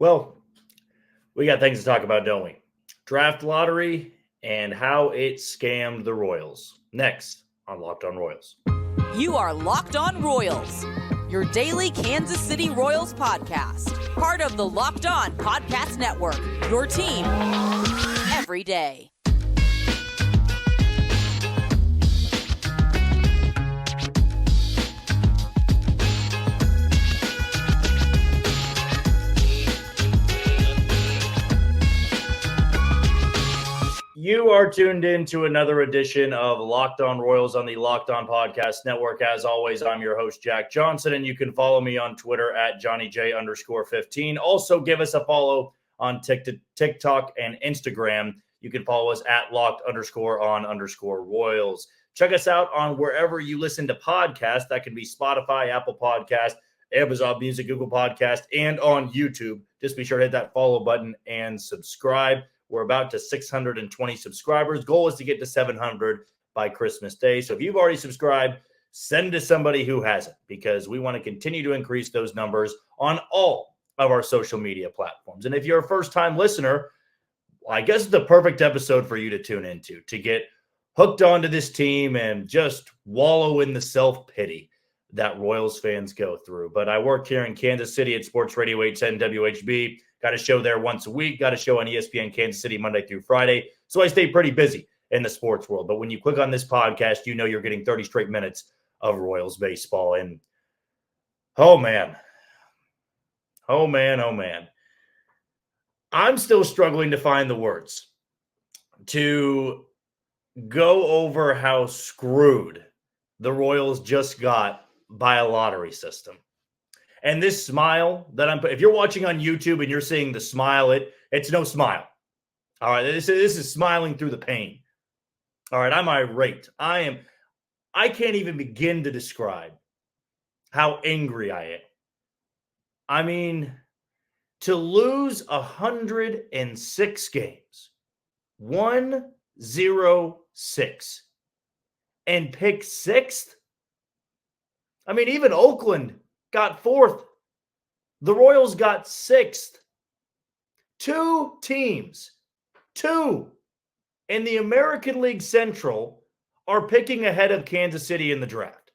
Well, we got things to talk about, don't we? Draft lottery and how it scammed the Royals. Next on Locked On Royals. You are Locked On Royals, your daily Kansas City Royals podcast. Part of the Locked On Podcast Network, your team every day. You are tuned in to another edition of Locked On Royals on the Locked On Podcast Network. As always, I'm your host, Jack Johnson, and you can follow me on Twitter at JohnnyJ_15. Also, give us a follow on TikTok and Instagram. You can follow us at Locked_on_Royals. Check us out on wherever you listen to podcasts. That can be Spotify, Apple Podcast, Amazon Music, Google Podcast, and on YouTube. Just be sure to hit that follow button and subscribe. We're about to 620 subscribers. Goal is to get to 700 by Christmas Day. So if you've already subscribed, send to somebody who hasn't, because we want to continue to increase those numbers on all of our social media platforms. And if you're a first-time listener, I guess it's the perfect episode for you to tune into, to get hooked onto this team and just wallow in the self-pity that Royals fans go through. But I work here in Kansas City at Sports Radio 810 WHB. Got a show there once a week. Got a show on ESPN Kansas City Monday through Friday. So I stay pretty busy in the sports world. But when you click on this podcast, you know you're getting 30 straight minutes of Royals baseball. And oh, man. I'm still struggling to find the words to go over how screwed the Royals just got by a lottery system. And this smile that if you're watching on YouTube and you're seeing the smile, it's no smile. All right, this is smiling through the pain. All right, I'm irate. I can't even begin to describe how angry I am. I mean, to lose 106 games, 106, and pick sixth. I mean, even Oakland got fourth. The Royals got sixth. Two teams in the American League Central are picking ahead of Kansas City in the draft.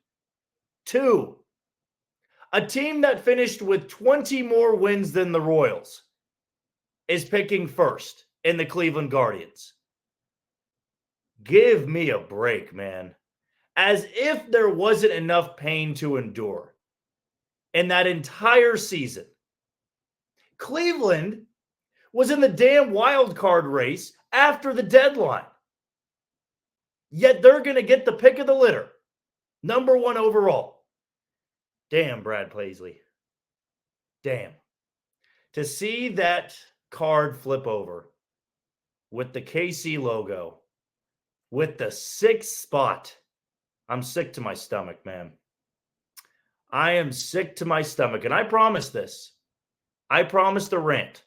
Two. A team that finished with 20 more wins than the Royals is picking first in the Cleveland Guardians. Give me a break, man. As if there wasn't enough pain to endure in that entire season. Cleveland was in the damn wild card race after the deadline. Yet they're going to get the pick of the litter. Number one overall. Damn, Brad Paisley. Damn. To see that card flip over with the KC logo, with the sixth spot, I'm sick to my stomach, man. I am sick to my stomach. And I promised this. I promised a rant.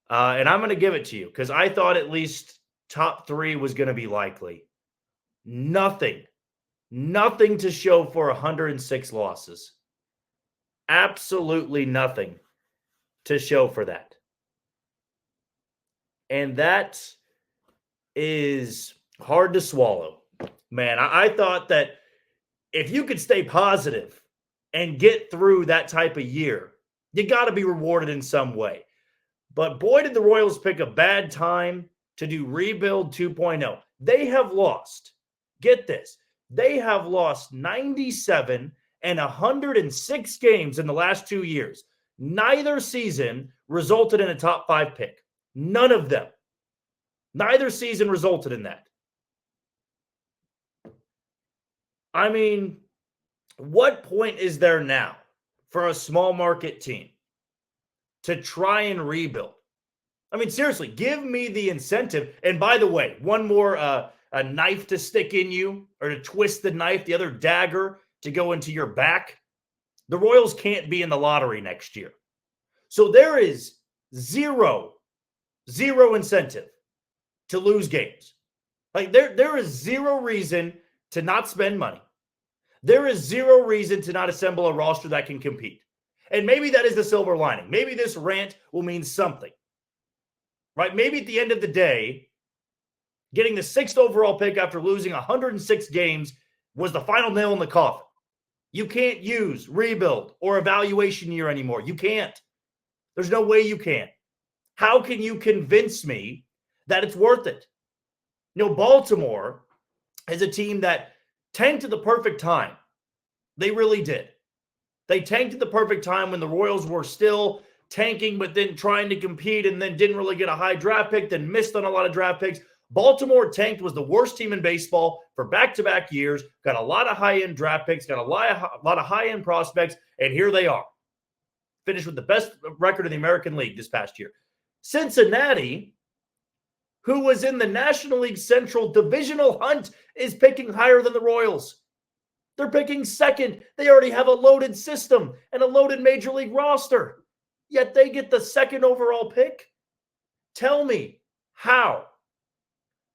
And I'm going to give it to you because I thought at least top three was going to be likely. Nothing to show for 106 losses. Absolutely nothing to show for that. And that is hard to swallow. Man, I thought that if you could stay positive and get through that type of year, you got to be rewarded in some way. But boy, did the Royals pick a bad time to do Rebuild 2.0. They have lost, get this, they have lost 97 and 106 games in the last 2 years. Neither season resulted in a top 5 pick. None of them. Neither season resulted in that. I mean, what point is there now for a small market team to try and rebuild? I mean, seriously, give me the incentive. And by the way, one more a knife to stick in you, or to twist the knife, the other dagger to go into your back. The Royals can't be in the lottery next year. So there is zero incentive to lose games. Like there is zero reason to not spend money. There is zero reason to not assemble a roster that can compete. And maybe that is the silver lining. Maybe this rant will mean something, right? Maybe at the end of the day, getting the 6th overall pick after losing 106 games was the final nail in the coffin. You can't use rebuild or evaluation year anymore. You can't. There's no way you can. How can you convince me that it's worth it? Baltimore is a team that tanked at the perfect time. They really did. They tanked at the perfect time when the Royals were still tanking, but then trying to compete, and then didn't really get a high draft pick, then missed on a lot of draft picks. Baltimore tanked, was the worst team in baseball for back-to-back years, got a lot of high-end draft picks, got a lot of high-end prospects, and here they are. Finished with the best record in the American League this past year. Cincinnati, who was in the National League Central divisional hunt, is picking higher than the Royals. They're picking second. They already have a loaded system and a loaded major league roster. Yet they get the 2nd overall pick. Tell me how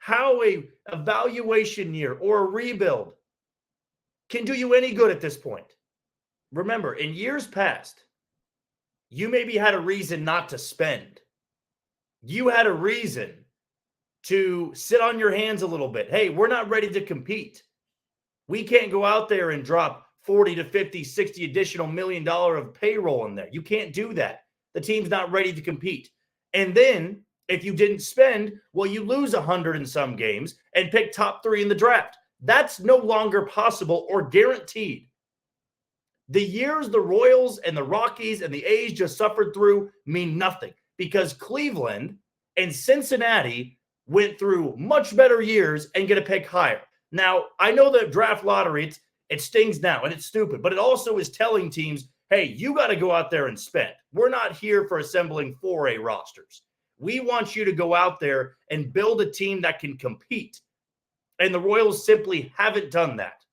a evaluation year or a rebuild can do you any good at this point. Remember, in years past, you maybe had a reason not to spend. You had a reason to sit on your hands a little bit. Hey, we're not ready to compete. We can't go out there and drop 40 to 50, 60 additional $1 million of payroll in there. You can't do that. The team's not ready to compete. And then if you didn't spend, well, you lose 100 in some games and pick top 3 in the draft. That's no longer possible or guaranteed. The years the Royals and the Rockies and the A's just suffered through mean nothing because Cleveland and Cincinnati went through much better years and get a pick higher. Now, I know that draft lottery, it stings now and it's stupid, but it also is telling teams, hey, you got to go out there and spend. We're not here for assembling 4A rosters. We want you to go out there and build a team that can compete. And the Royals simply haven't done that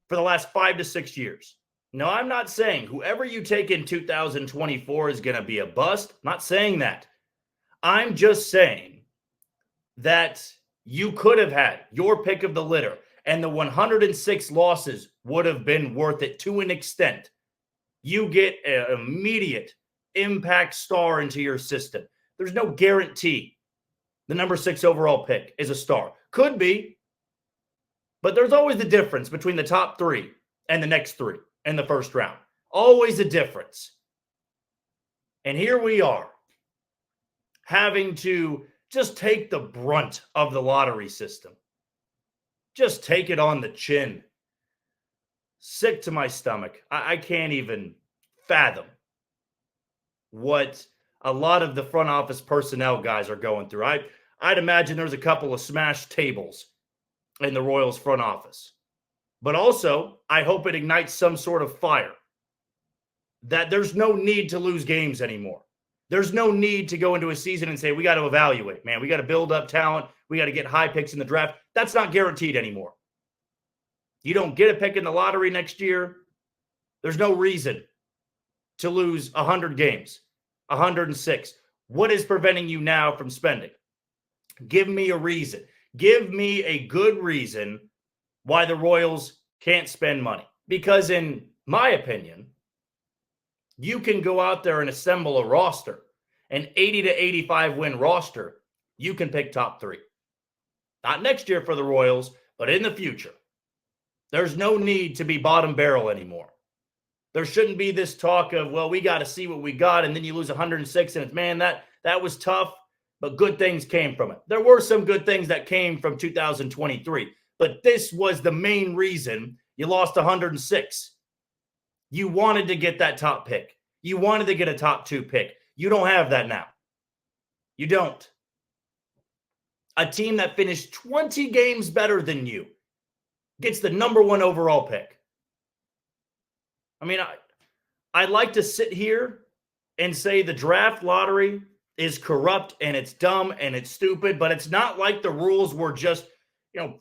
for the last 5 to 6 years. No, I'm not saying whoever you take in 2024 is going to be a bust. I'm not saying that. I'm just saying that you could have had your pick of the litter, and the 106 losses would have been worth it to an extent. You get an immediate impact star into your system. There's no guarantee the number 6 overall pick is a star. Could be, but there's always the difference between the top 3 and the next 3 in the first round. Always a difference. And here we are having to just take the brunt of the lottery system. Just take it on the chin. Sick to my stomach. I can't even fathom what a lot of the front office personnel guys are going through. I'd imagine there's a couple of smashed tables in the Royals front office. But also, I hope it ignites some sort of fire that there's no need to lose games anymore. There's no need to go into a season and say, we got to evaluate, man. We got to build up talent. We got to get high picks in the draft. That's not guaranteed anymore. You don't get a pick in the lottery next year. There's no reason to lose 100 games, 106. What is preventing you now from spending? Give me a reason. Give me a good reason why the Royals can't spend money. Because in my opinion, you can go out there and assemble a roster, an 80 to 85 win roster. You can pick top 3. Not next year for the Royals, but in the future. There's no need to be bottom barrel anymore. There shouldn't be this talk of, well, we got to see what we got, and then you lose 106, and it's, man, that was tough, but good things came from it. There were some good things that came from 2023, but this was the main reason you lost 106. You wanted to get that top pick. You wanted to get a top 2 pick. You don't have that now. You don't. A team that finished 20 games better than you gets the number 1 overall pick. I mean, I'd like to sit here and say the draft lottery is corrupt and it's dumb and it's stupid, but it's not like the rules were just,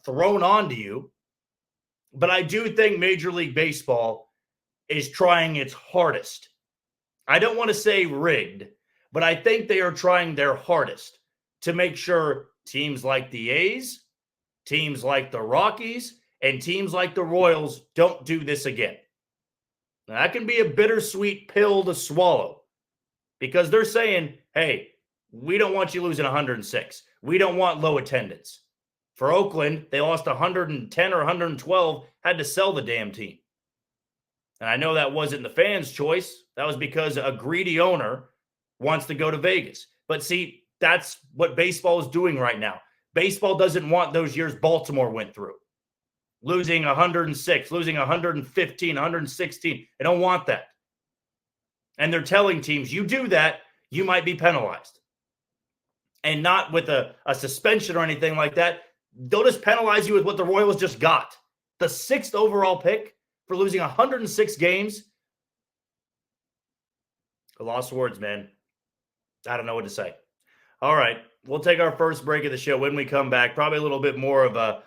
thrown onto you. But I do think Major League Baseball is trying its hardest. I don't want to say rigged, but I think they are trying their hardest to make sure teams like the A's, teams like the Rockies, and teams like the Royals don't do this again. Now, that can be a bittersweet pill to swallow because they're saying, hey, we don't want you losing 106. We don't want low attendance. For Oakland, they lost 110 or 112, had to sell the damn team. And I know that wasn't the fans' choice. That was because a greedy owner wants to go to Vegas. But see, that's what baseball is doing right now. Baseball doesn't want those years Baltimore went through. Losing 106, losing 115, 116. They don't want that. And they're telling teams, you do that, you might be penalized. And not with a suspension or anything like that. They'll just penalize you with what the Royals just got. The 6th overall pick for losing 106 games. I lost words, man. I don't know what to say. All right, we'll take our first break of the show. When we come back, probably a little bit more of a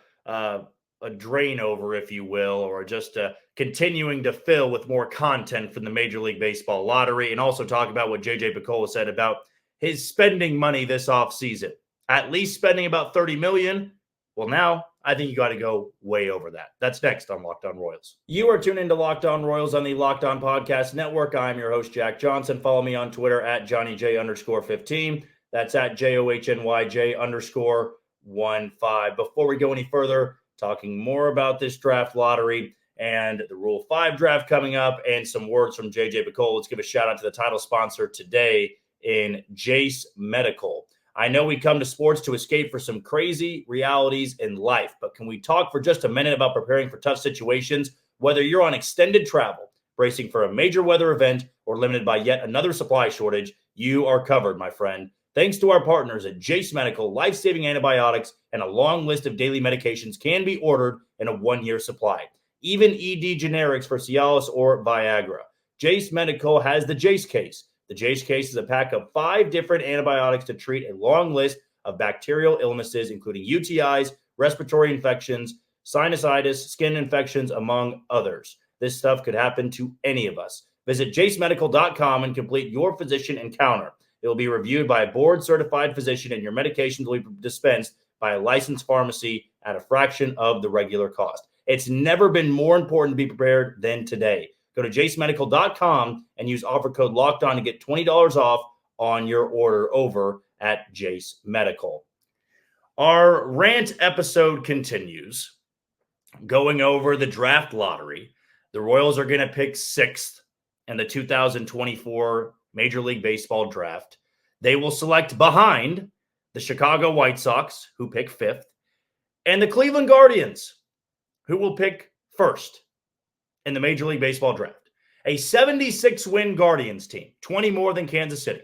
drain over, if you will, or just continuing to fill with more content from the Major League Baseball lottery, and also talk about what JJ Picollo said about his spending money this offseason. At least spending about $30 million. Well, now I think you got to go way over that. That's next on Locked On Royals. You are tuned into Locked On Royals on the Locked On Podcast Network. I'm your host, Jack Johnson. Follow me on Twitter at JohnnyJ_15. That's at JOHNYJ_15. Before we go any further, talking more about this draft lottery and the Rule 5 draft coming up and some words from JJ Picollo. Let's give a shout out to the title sponsor today in Jase Medical. I know we come to sports to escape for some crazy realities in life, but can we talk for just a minute about preparing for tough situations, whether you're on extended travel, bracing for a major weather event, or limited by yet another supply shortage? You are covered, my friend. Thanks to our partners at Jase Medical, life-saving antibiotics and a long list of daily medications can be ordered in a 1-year supply. Even ED generics for Cialis or Viagra. Jase Medical has the Jase case. The Jase case is a pack of 5 different antibiotics to treat a long list of bacterial illnesses, including UTIs, respiratory infections, sinusitis, skin infections, among others. This stuff could happen to any of us. Visit jasemedical.com and complete your physician encounter. It will be reviewed by a board-certified physician, and your medications will be dispensed by a licensed pharmacy at a fraction of the regular cost. It's never been more important to be prepared than today. Go to jasemedical.com and use offer code LOCKEDON to get $20 off on your order over at Jase Medical. Our rant episode continues, going over the draft lottery. The Royals are going to pick 6th in the 2024 Major League Baseball draft. They will select behind the Chicago White Sox, who pick 5th, and the Cleveland Guardians, who will pick 1st in the Major League Baseball draft. A 76-win Guardians team, 20 more than Kansas City,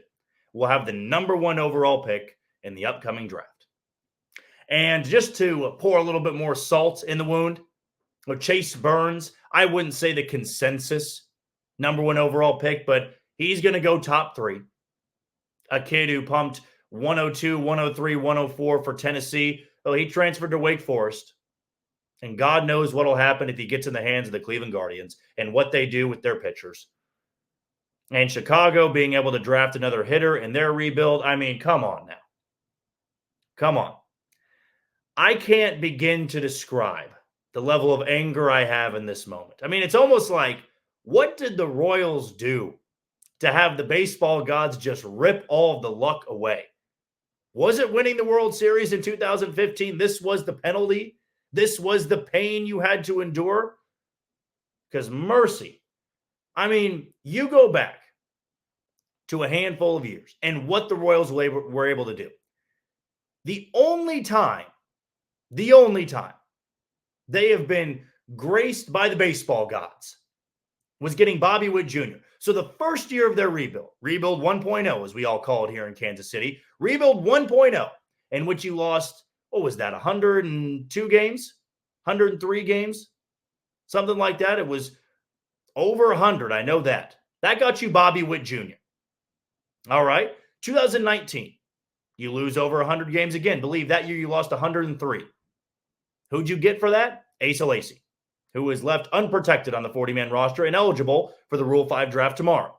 will have the number 1 overall pick in the upcoming draft. And just to pour a little bit more salt in the wound, with Chase Burns, I wouldn't say the consensus number 1 overall pick, but he's going to go top 3. A kid who pumped 102, 103, 104 for Tennessee. Well, he transferred to Wake Forest. And God knows what will happen if he gets in the hands of the Cleveland Guardians and what they do with their pitchers. And Chicago being able to draft another hitter in their rebuild. I mean, come on now. Come on. I can't begin to describe the level of anger I have in this moment. I mean, it's almost like, what did the Royals do to have the baseball gods just rip all of the luck away? Was it winning the World Series in 2015? This was the penalty. This was the pain you had to endure. Because mercy. I mean, you go back to a handful of years and what the Royals were able to do. The only time they have been graced by the baseball gods was getting Bobby Witt Jr. So the first year of their rebuild 1.0, as we all call it here in Kansas City, rebuild 1.0, in which you lost, what was that, 102 games? 103 games? Something like that. It was over 100, I know that. That got you Bobby Witt Jr. All right. 2019, you lose over 100 games again. Believe that year you lost 103. Who'd you get for that? Asa Lacy, who is left unprotected on the 40-man roster and eligible for the Rule 5 draft tomorrow.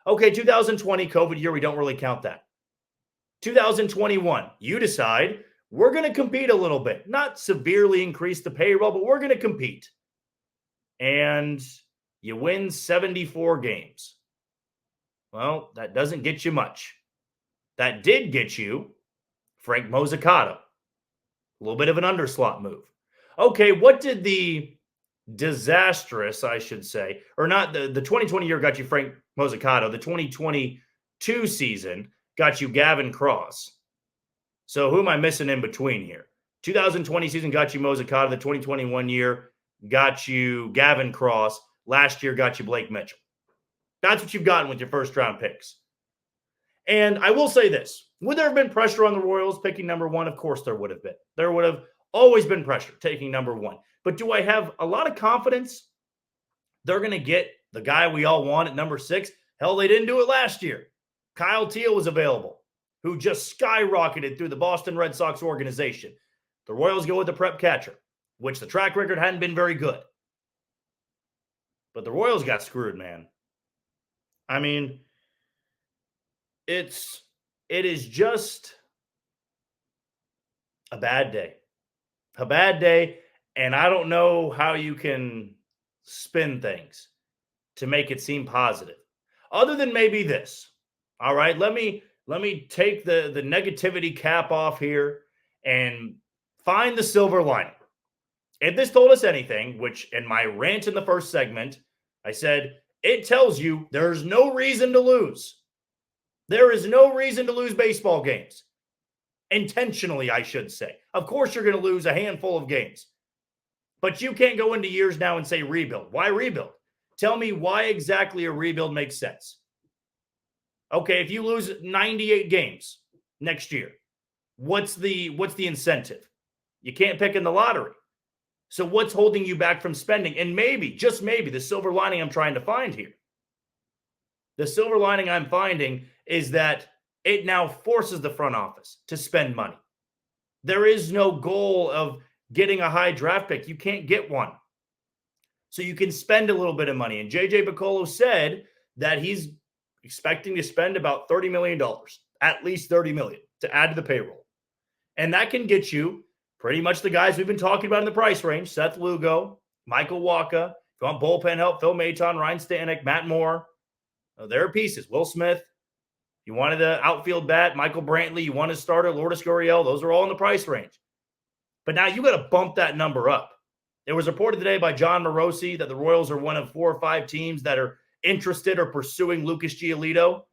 Okay, 2020, COVID year, we don't really count that. 2021, you decide we're going to compete a little bit. Not severely increase the payroll, but we're going to compete. And You win 74 games. Well, that doesn't get you much. That did get you Frank Mozzicato. A little bit of an underslot move. Okay, what did the disastrous, I should say, or not, the 2020 year got you Frank Mozzicato. The 2022 season got you Gavin Cross. So who am I missing in between here? 2020 season got you Mozzicato. The 2021 year got you Gavin Cross. Last year got you Blake Mitchell. That's what you've gotten with your first round picks. And I will say this. Would there have been pressure on the Royals picking number one? Of course there would have been. There would have always been pressure taking number one. But do I have a lot of confidence they're going to get the guy we all want at number 6? Hell, they didn't do it last year. Kyle Teal was available, who just skyrocketed through the Boston Red Sox organization. The Royals go with the prep catcher, which the track record hadn't been very good. But the Royals got screwed, man. I mean, it is just a bad day. A bad day, and I don't know how you can spin things to make it seem positive. Other than maybe this. All right, let me take the negativity cap off here and find the silver lining. If this told us anything, which in my rant in the first segment, I said, it tells you there's no reason to lose. There is no reason to lose baseball games. Intentionally, I should say. Of course, you're going to lose a handful of games. But you can't go into years now and say rebuild. Why rebuild? Tell me why exactly a rebuild makes sense. Okay, if you lose 98 games next year, what's the incentive? You can't pick in the lottery. So what's holding you back from spending? And maybe, just maybe, the silver lining I'm trying to find here. The silver lining I'm finding is that it now forces the front office to spend money. There is no goal of getting a high draft pick. You can't get one. So you can spend a little bit of money. And JJ Picollo said that he's expecting to spend about $30 million, at least $30 million, to add to the payroll. And that can get you pretty much the guys we've been talking about in the price range: Seth Lugo, Michael Wacha. If you want bullpen help, Phil Maton, Ryan Stanek, Matt Moore. There are pieces. Will Smith. You wanted an outfield bat, Michael Brantley. You wanted a starter, Lourdes Gurriel. Those are all in the price range. But now you got to bump that number up. It was reported today by John Morosi that the Royals are one of 4 or 5 teams that are interested or pursuing Lucas Giolito.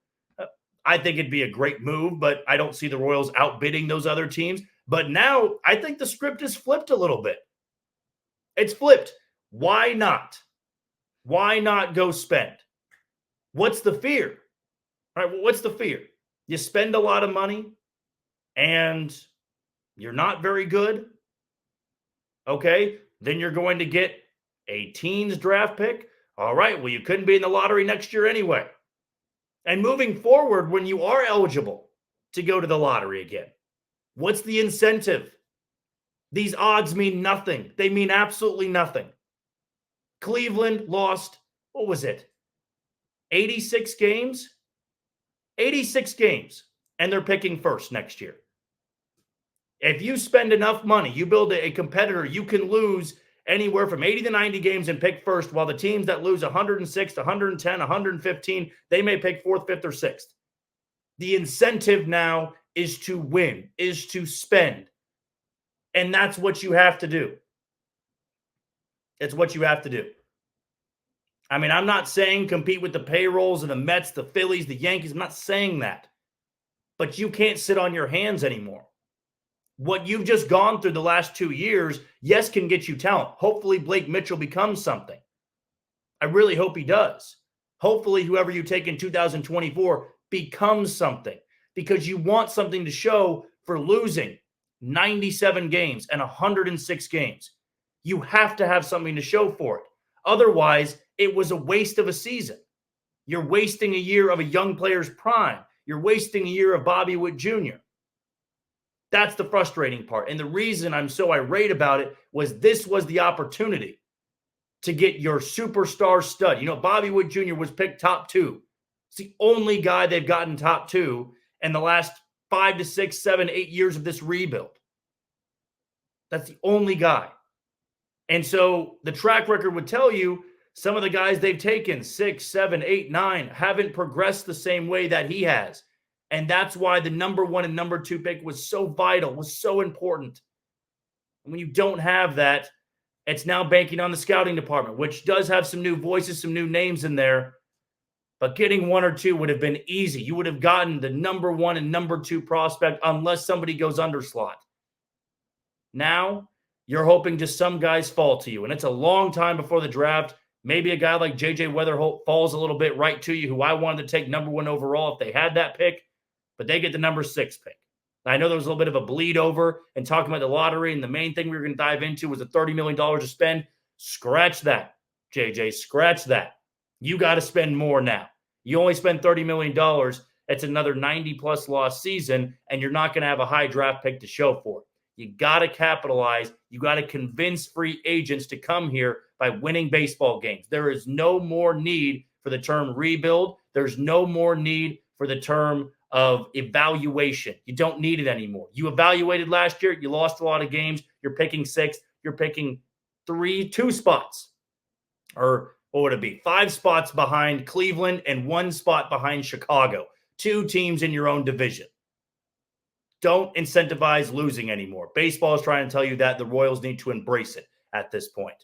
I think it'd be a great move, but I don't see the Royals outbidding those other teams. But now I think the script is flipped a little bit. It's flipped. Why not? Why not go spend? What's the fear? All right, well, what's the fear? You spend a lot of money and you're not very good. Okay, then you're going to get a teens draft pick. All right, well, you couldn't be in the lottery next year anyway. And moving forward, when you are eligible to go to the lottery again, what's the incentive? These odds mean nothing. They mean absolutely nothing. Cleveland lost, what was it? 86 games? 86 games, and they're picking first next year. If you spend enough money, you build a competitor, you can lose anywhere from 80 to 90 games and pick first, while the teams that lose 106, 110, 115, they may pick 4th, 5th, or 6th. The incentive now is to win, is to spend. And that's what you have to do. It's what you have to do. I mean, I'm not saying compete with the payrolls of the Mets, the Phillies, the Yankees. I'm not saying that. But you can't sit on your hands anymore. What you've just gone through the last 2 years, yes, can get you talent. Hopefully Blake Mitchell becomes something. I really hope he does. Hopefully whoever you take in 2024 becomes something, because you want something to show for losing 97 games and 106 games. You have to have something to show for it. Otherwise, it was a waste of a season. You're wasting a year of a young player's prime. You're wasting a year of Bobby Witt Jr. That's the frustrating part. And the reason I'm so irate about it was this was the opportunity to get your superstar stud. You know, Bobby Witt Jr. was picked top 2. It's the only guy they've gotten top 2 in the last 5 to 6, 7, 8 years of this rebuild. That's the only guy. And so the track record would tell you Some of the guys they've taken, 6, 7, 8, 9, haven't progressed the same way that he has. And that's why the number 1 and number 2 pick was so vital, was so important. And when you don't have that, it's now banking on the scouting department, which does have some new voices, some new names in there. But getting 1 or 2 would have been easy. You would have gotten the number 1 and number 2 prospect unless somebody goes underslot. Now, you're hoping just some guys fall to you. And it's a long time before the draft. Maybe a guy like J.J. Weatherholt falls a little bit right to you, who I wanted to take number 1 overall if they had that pick, but they get the number 6 pick. I know there was a little bit of a bleed over and talking about the lottery, and the main thing we were going to dive into was the $30 million to spend. Scratch that, JJ. Scratch that. You got to spend more now. You only spend $30 million. It's another 90-plus loss season, and you're not going to have a high draft pick to show for it. You got to capitalize. You got to convince free agents to come here by winning baseball games. There is no more need for the term rebuild. There's no more need for the term of evaluation. You don't need it anymore. You evaluated last year. You lost a lot of games. You're picking 6th. You're picking 2 spots. Or what would it be? 5 spots behind Cleveland and 1 spot behind Chicago. 2 teams in your own division. Don't incentivize losing anymore. Baseball is trying to tell you that. The Royals need to embrace it at this point.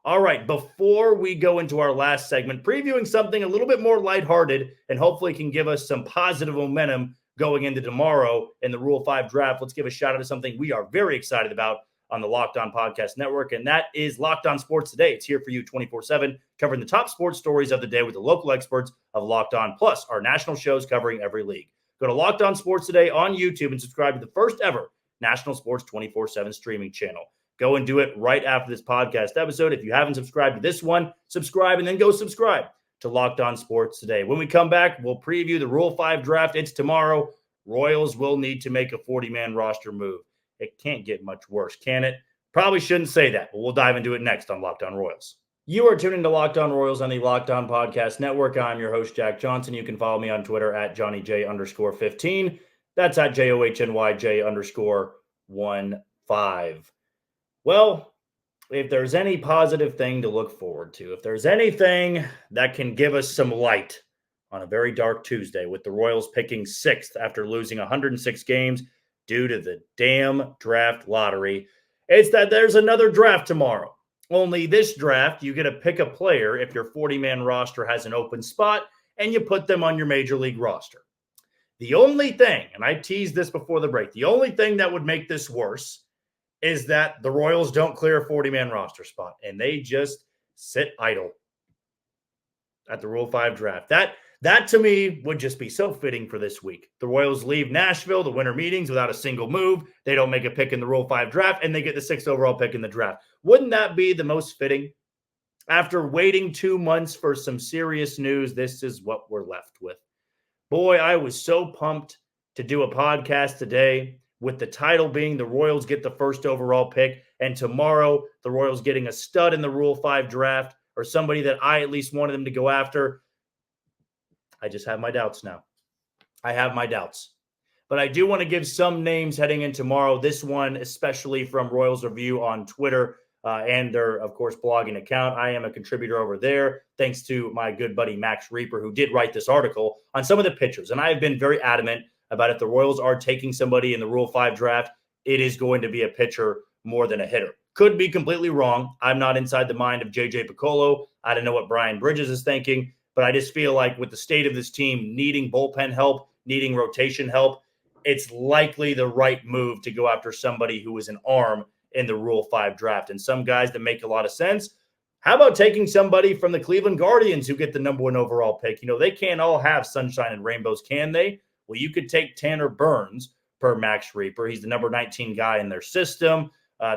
All right, before we go into our last segment, previewing something a little bit more lighthearted and hopefully can give us some positive momentum going into tomorrow in the Rule 5 draft, let's give a shout out to something we are very excited about on the Locked On Podcast Network, and that is Locked On Sports Today. It's here for you 24/7, covering the top sports stories of the day with the local experts of Locked On, plus our national shows covering every league. Go to Locked On Sports Today on YouTube and subscribe to the first ever national sports 24/7 streaming channel. Go and do it right after this podcast episode. If you haven't subscribed to this one, subscribe and then go subscribe to Locked On Sports Today. When we come back, we'll preview the Rule 5 draft. It's tomorrow. Royals will need to make a 40-man roster move. It can't get much worse, can it? Probably shouldn't say that, but we'll dive into it next on Locked On Royals. You are tuning to Locked On Royals on the Locked On Podcast Network. I'm your host, Jack Johnson. You can follow me on Twitter at JohnnyJ_15. That's at JOHNYJ_15. Well, if there's any positive thing to look forward to, if there's anything that can give us some light on a very dark Tuesday with the Royals picking 6th after losing 106 games due to the damn draft lottery, it's that there's another draft tomorrow. Only this draft, you get to pick a player if your 40-man roster has an open spot, and you put them on your major league roster. The only thing, and I teased this before the break, the only thing that would make this worse is that the Royals don't clear a 40-man roster spot, and they just sit idle at the Rule 5 draft. That to me would just be so fitting for this week. The Royals leave Nashville, the winter meetings, without a single move. They don't make a pick in the Rule 5 draft, and they get the 6th overall pick in the draft. Wouldn't that be the most fitting? After waiting 2 months for some serious news, this is what we're left with. Boy, I was so pumped to do a podcast today with the title being the Royals get the 1st overall pick, and tomorrow the Royals getting a stud in the Rule 5 draft, or somebody that I at least wanted them to go after. I just have my doubts now. I have my doubts. But I do want to give some names heading in tomorrow. This one, especially from Royals Review on Twitter and their, of course, blogging account. I am a contributor over there, thanks to my good buddy Max Reaper, who did write this article on some of the pitchers. And I have been very adamant about if the Royals are taking somebody in the Rule 5 draft, it is going to be a pitcher more than a hitter. Could be completely wrong. I'm not inside the mind of J.J. Picollo. I don't know what Brian Bridges is thinking. But I just feel like with the state of this team needing bullpen help, needing rotation help, it's likely the right move to go after somebody who is an arm in the Rule 5 draft. And some guys that make a lot of sense. How about taking somebody from the Cleveland Guardians who get the number 1 overall pick? You know, they can't all have sunshine and rainbows, can they? Well, you could take Tanner Burns per Max Reaper. He's the number 19 guy in their system,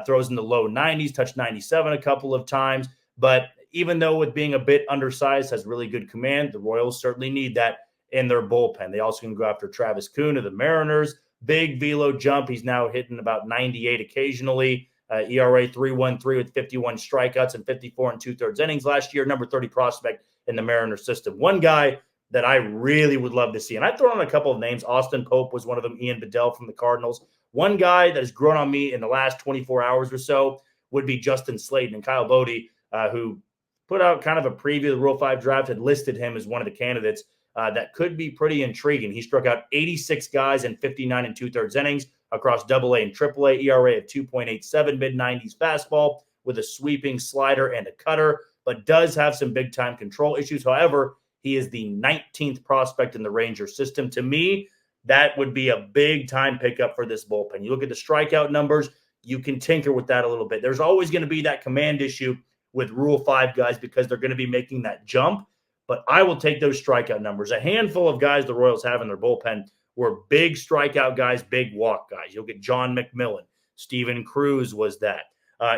throws in the low 90s, touched 97 a couple of times. But even though with being a bit undersized, has really good command, the Royals certainly need that in their bullpen. They also can go after Travis Kuhn of the Mariners. Big velo jump. He's now hitting about 98 occasionally. ERA 3.13 with 51 strikeouts and 54 and 2/3 innings last year. Number 30 prospect in the Mariners system. One guy that I really would love to see, and I throw on a couple of names. Austin Pope was one of them. Ian Bedell from the Cardinals. One guy that has grown on me in the last 24 hours or so would be Justin Slayton and Kyle Bodie, who put out kind of a preview. The Rule 5 Draft had listed him as one of the candidates that could be pretty intriguing. He struck out 86 guys in 59 and 2/3 innings across AA and AAA, ERA of 2.87, mid-90s fastball with a sweeping slider and a cutter, but does have some big-time control issues. However, he is the 19th prospect in the Ranger system. To me, that would be a big-time pickup for this bullpen. You look at the strikeout numbers, you can tinker with that a little bit. There's always going to be that command issue with Rule 5 guys because they're going to be making that jump, but I will take those strikeout numbers. A handful of guys the Royals have in their bullpen were big strikeout guys, big walk guys. You'll get John McMillan. Steven Cruz was that.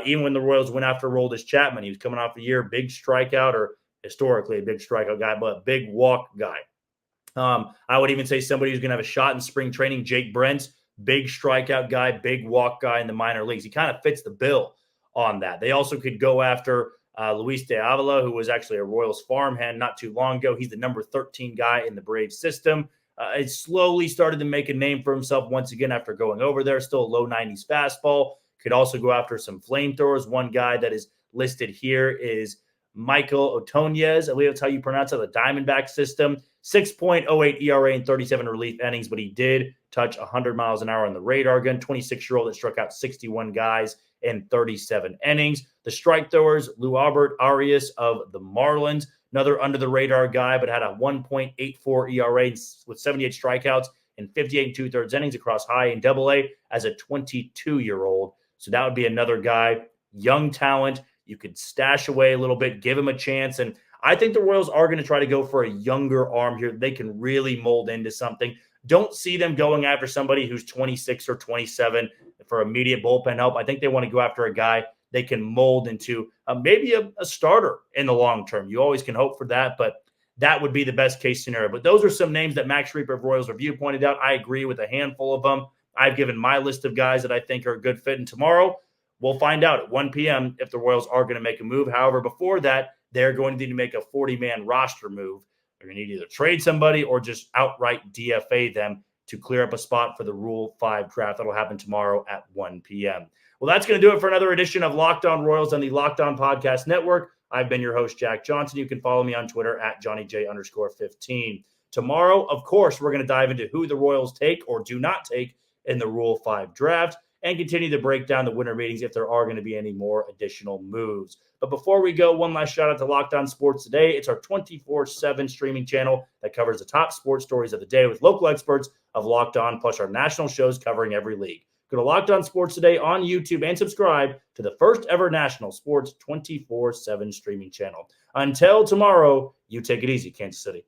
Even when the Royals went after Aroldis Chapman, he was coming off a year, big strikeout, or historically a big strikeout guy, but big walk guy. I would even say somebody who's going to have a shot in spring training, Jake Brentz, big strikeout guy, big walk guy in the minor leagues. He kind of fits the bill on that. They also could go after Luis de Avila, who was actually a Royals farmhand not too long ago. He's the number 13 guy in the Braves system. It slowly started to make a name for himself once again after going over there. Still a low 90s fastball. Could also go after some flamethrowers. One guy that is listed here is Michael Otonez. I believe that's how you pronounce it, the Diamondback system. 6.08 ERA in 37 relief innings, but he did touch 100 miles an hour on the radar gun. 26-year-old that struck out 61 guys in 37 innings. The strike throwers, Lou Albert Arias of the Marlins, another under-the-radar guy, but had a 1.84 ERA with 78 strikeouts in 58 and 2/3 innings across high and AA as a 22-year-old. So that would be another guy, young talent. You could stash away a little bit, give him a chance. And I think the Royals are going to try to go for a younger arm here. They can really mold into something. Don't see them going after somebody who's 26 or 27 for immediate bullpen help. I think they want to go after a guy they can mold into maybe a starter in the long term. You always can hope for that, but that would be the best case scenario. But those are some names that Max Reaper of Royals Review pointed out. I agree with a handful of them. I've given my list of guys that I think are a good fit. And tomorrow, we'll find out at 1 p.m. if the Royals are going to make a move. However, before that, they're going to need to make a 40-man roster move. They're going to need to either trade somebody or just outright DFA them to clear up a spot for the Rule 5 draft. That'll happen tomorrow at 1 p.m. Well, that's going to do it for another edition of Locked On Royals on the Locked On Podcast Network. I've been your host, Jack Johnson. You can follow me on Twitter at JohnnyJ_15. Tomorrow, of course, we're going to dive into who the Royals take or do not take in the Rule 5 draft and continue to break down the winter meetings if there are going to be any more additional moves. But before we go, one last shout out to Locked On Sports Today. It's our 24/7 streaming channel that covers the top sports stories of the day with local experts of Locked On, plus our national shows covering every league. Go to Locked On Sports Today on YouTube and subscribe to the first ever national sports 24/7 streaming channel. Until tomorrow, you take it easy, Kansas City.